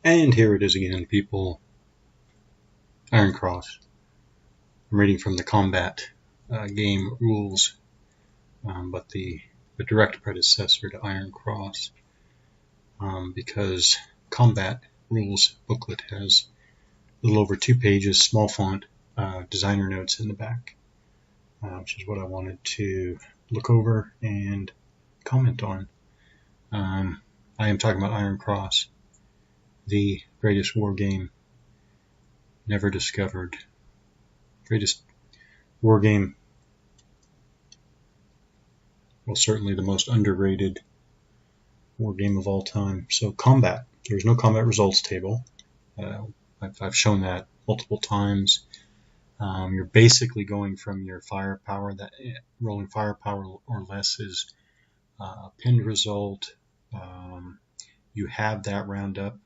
And here it is again, people. Iron Cross. I'm reading from the combat game rules, but the direct predecessor to Iron Cross, because combat rules booklet has a little over 2 pages, small font, designer notes in the back, which is what I wanted to look over and comment on. I am talking about Iron Cross, the greatest war game never discovered. Greatest war game, well, certainly the most underrated war game of all time. So combat, there's no combat results table. I've shown that multiple times. You're basically going from your firepower, that rolling firepower or less is a pinned result. You have that roundup.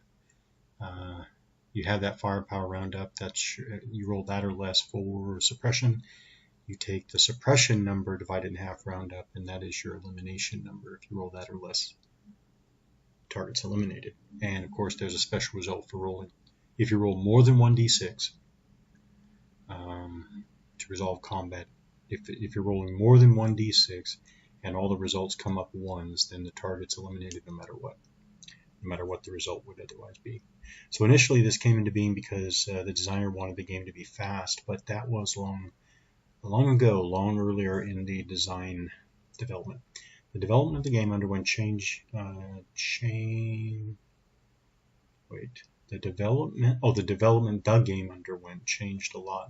You have that firepower roundup. That's you roll that or less for suppression. You take the suppression number, divide it in half, roundup, and that is your elimination number. If you roll that or less, target's eliminated. And of course, there's a special result for rolling. If you roll more than 1d6 to resolve combat, if you're rolling more than 1d6 and all the results come up ones, then the target's eliminated no matter what the result would otherwise be. So initially this came into being because the designer wanted the game to be fast, but that was long earlier in the design development. The development of the game underwent changed a lot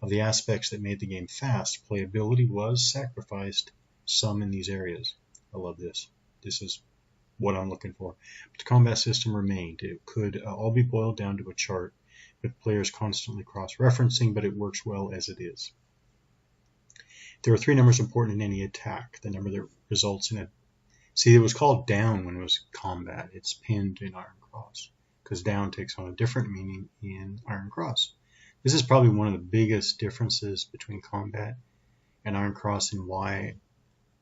of the aspects that made the game fast. Playability was sacrificed some in these areas. I love this. This is what I'm looking for. But the combat system remained. It could all be boiled down to a chart with players constantly cross-referencing, but it works well as it is. There are 3 numbers important in any attack. The number that results in it. See, it was called down when it was combat. It's pinned in Iron Cross because down takes on a different meaning in Iron Cross. This is probably one of the biggest differences between combat and Iron Cross and why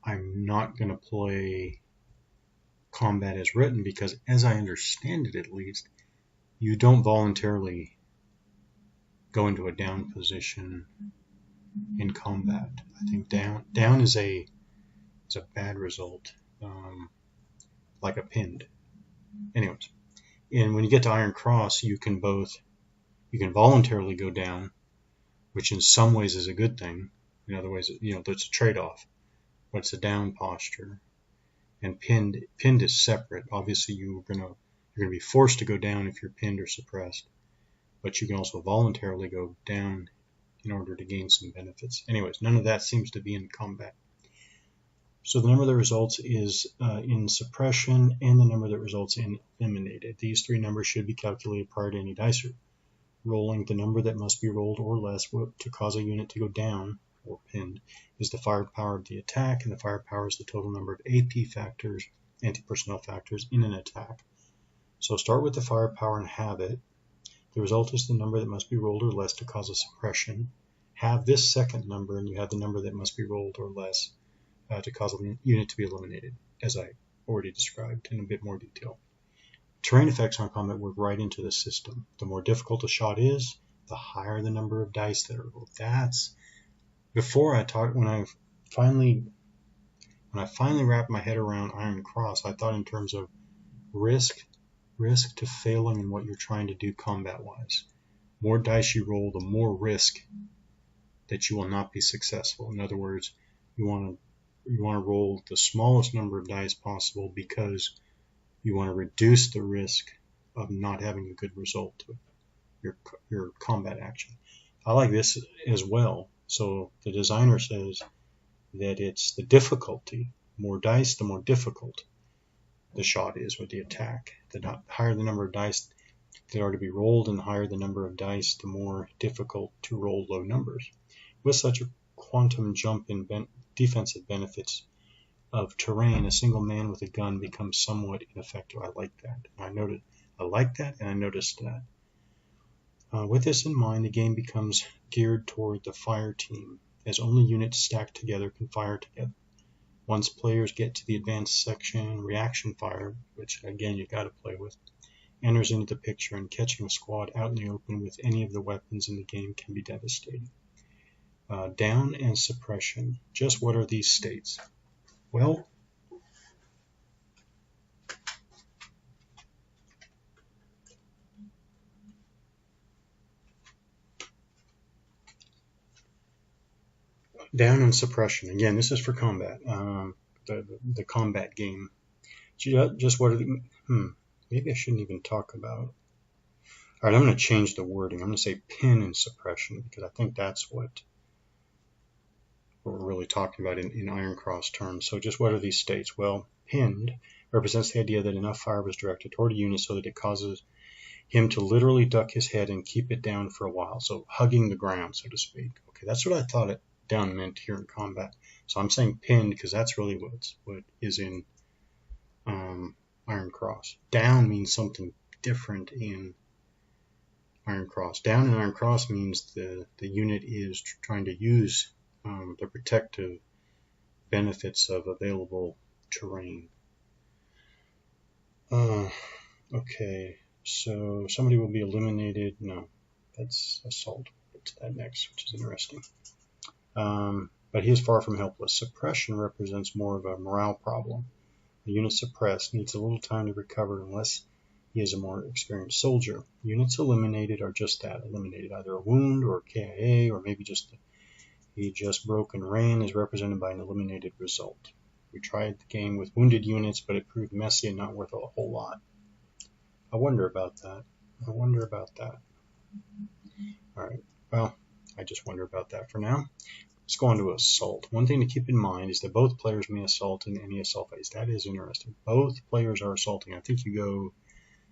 I'm not going to play combat as written, because as I understand it, at least, you don't voluntarily go into a down position in combat. I think down is a bad result, like a pinned. Anyways, and when you get to Iron Cross, you can voluntarily go down, which in some ways is a good thing. In other ways, there's a trade-off. But it's a down posture, and pinned is separate. Obviously, you're gonna be forced to go down if you're pinned or suppressed, but you can also voluntarily go down in order to gain some benefits. Anyways, none of that seems to be in combat. So the number that results is in suppression, and the number that results in eliminated. These 3 numbers should be calculated prior to any dice rolling. The number that must be rolled or less to cause a unit to go down or pinned is the firepower of the attack, and the firepower is the total number of AP factors, anti-personnel factors, in an attack. So start with the firepower and have it. The result is the number that must be rolled or less to cause a suppression. Have this second number, and you have the number that must be rolled or less to cause a unit to be eliminated, as I already described in a bit more detail. Terrain effects on combat work right into the system. The more difficult a shot is, the higher the number of dice that are rolled. That's before I talked. When I finally wrapped my head around Iron Cross, I thought in terms of risk to failing in what you're trying to do combat-wise. More dice you roll, the more risk that you will not be successful. In other words, you want to roll the smallest number of dice possible because you want to reduce the risk of not having a good result to your combat action. I like this as well. So the designer says that it's the difficulty. More dice, the more difficult the shot is with the attack. The higher the number of dice that are to be rolled, and the higher the number of dice, the more difficult to roll low numbers. With such a quantum jump in defensive benefits of terrain, a single man with a gun becomes somewhat ineffective. I like that. I noticed that. With this in mind, the game becomes geared toward the fire team, as only units stacked together can fire together. Once players get to the advanced section, reaction fire, which again you got to play with, enters into the picture, and catching a squad out in the open with any of the weapons in the game can be devastating. Down and suppression. Just what are these states? Well, down and suppression. Again, this is for combat. The combat game. Just what are the... Maybe I shouldn't even talk about... All right, I'm going to change the wording. I'm going to say pin and suppression because I think that's what we're really talking about in Iron Cross terms. So just what are these states? Well, pinned represents the idea that enough fire was directed toward a unit so that it causes him to literally duck his head and keep it down for a while. So hugging the ground, so to speak. Okay, that's what I thought it down meant here in combat. So I'm saying pinned because that's really what is in Iron Cross. Down means something different in Iron Cross. Down in Iron Cross means the unit is trying to use the protective benefits of available terrain. Okay, so somebody will be eliminated. No, that's assault. We'll get to that next, which is interesting. But he is far from helpless. Suppression represents more of a morale problem. The unit suppressed needs a little time to recover unless he is a more experienced soldier. Units eliminated are just that, eliminated, either a wound or a KIA, or maybe he just broke and ran is represented by an eliminated result. We tried the game with wounded units, but it proved messy and not worth a whole lot. I wonder about that. All right, well, I just wonder about that for now. Let's go on to assault. One thing to keep in mind is that both players may assault in any assault phase. That is interesting. Both players are assaulting. I think you go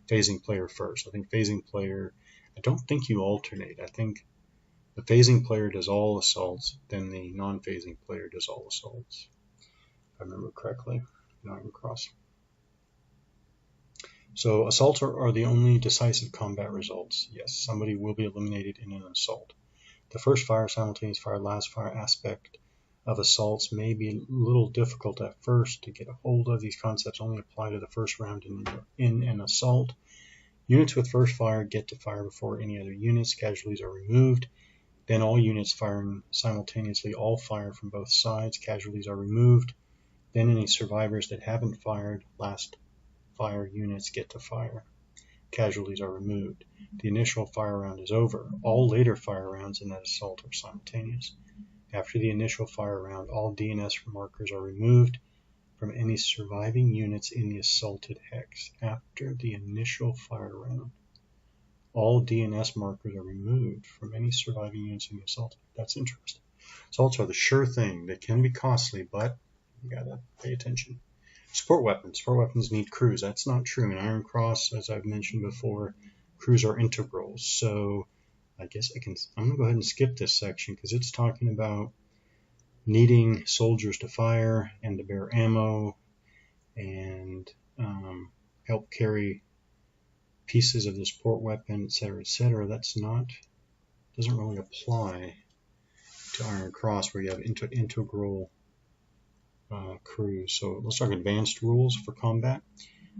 phasing player first. I think phasing player, I don't think you alternate. I think the phasing player does all assaults, then the non-phasing player does all assaults. If I remember correctly, in Iron Cross. So assaults are the only decisive combat results. Yes, somebody will be eliminated in an assault. The first fire, simultaneous fire, last fire aspect of assaults may be a little difficult at first to get a hold of. These concepts only apply to the first round in an assault. Units with first fire get to fire before any other units. Casualties are removed. Then all units firing simultaneously all fire from both sides. Casualties are removed. Then any survivors that haven't fired last fire units get to fire. Casualties are removed. The initial fire round is over. All later fire rounds in that assault are simultaneous. After the initial fire round, all DNS markers are removed from any surviving units in the assaulted hex. After the initial fire round, all DNS markers are removed from any surviving units in the assault. That's interesting. Assaults are the sure thing. They can be costly, but you gotta pay attention. Support weapons. Support weapons need crews. That's not true. In Iron Cross, as I've mentioned before, crews are integral. So I guess I'm going to go ahead and skip this section because it's talking about needing soldiers to fire and to bear ammo and help carry pieces of the support weapon, etc., etc. Doesn't really apply to Iron Cross where you have integral crews. So let's talk advanced rules for combat.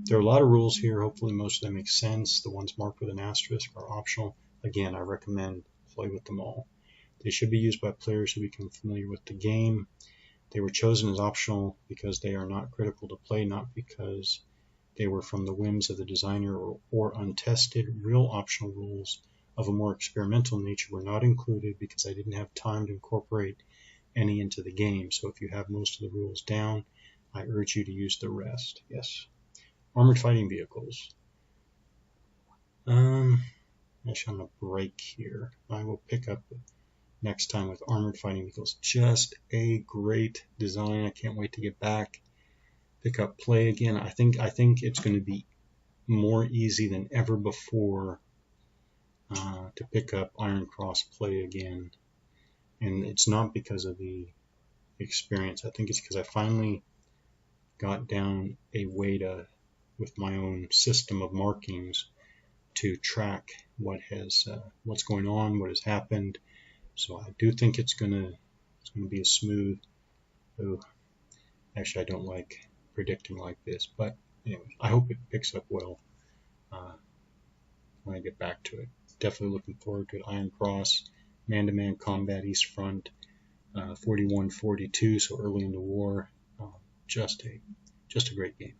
There are a lot of rules here. Hopefully most of them make sense. The ones marked with an asterisk are optional. Again, I recommend play with them all. They should be used by players who become familiar with the game. They were chosen as optional because they are not critical to play, not because they were from the whims of the designer or untested. Real optional rules of a more experimental nature were not included because I didn't have time to incorporate any into the game. So if you have most of the rules down, I urge you to use the rest. Yes. Armored fighting vehicles. Actually, I'm going to break here. I will pick up next time with armored fighting vehicles. Just a great design. I can't wait to get back. Pick up play again. I think it's going to be more easy than ever before to pick up Iron Cross play again. And it's not because of the experience. I think it's because I finally got down a way to, with my own system of markings, to track what's going on, what has happened. So I do think it's gonna be a smooth. Oh, actually, I don't like predicting like this, but anyway, I hope it picks up well. when I get back to it. Definitely looking forward to it. Iron Cross, Man-to-Man Combat East Front, 4142, so early in the war. Just a great game.